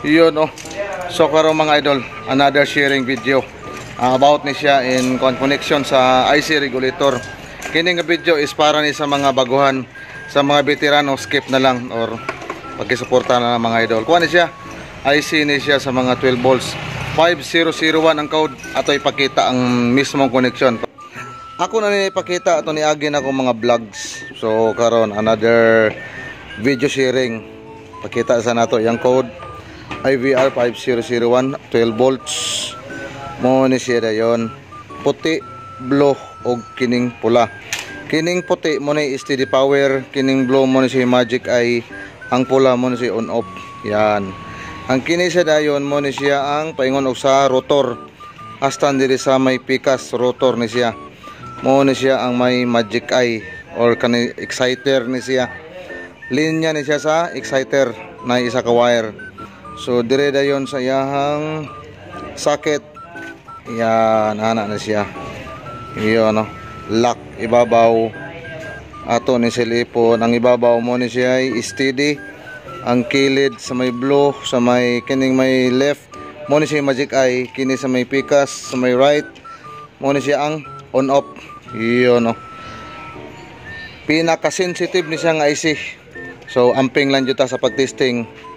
Yun oh. So karon mga idol, another sharing video about ni siya in connection sa IC regulator. Kini nga video is para ni sa mga baguhan, sa mga veterano, skip na lang or pagkisuporta na lang mga idol. Kuha ni siya, IC ni siya sa mga 12 volts 5001 ang code. Ato ipakita ang mismong connection. Ako na ipakita ato ni Agin ako mga vlogs. So karon another video sharing. Pakita sa nato yung code IVR 5001 12 volts mo ni siya dayon, puti, blue o kining pula. Kining puti mo ni steady power, kining blue mo ni si magic eye, ang pula mo ni si on off. Yan. Ang kini siya dayon mo ni siya ang paingon og sa rotor. Hasta diri sa may pikas rotor ni siya. Mo ni siya ang may magic eye or kani exciter ni siya. Linya ni siya sa exciter na isa ka wire. So dire dayon sa iyahang socket. Yan, ana na siya. Iyo no. Lock ibabaw ato ni silipon. Ang ibabaw mo ni siya ay steady. Ang kilid sa may blue, sa may kining may left mo ni siya magic eye, kini sa may pikas, sa may right mo ni siya ang on off. Iyo no. Pinaka sensitive ni siya nga IC. So amping lang jud ta sa pagtesting.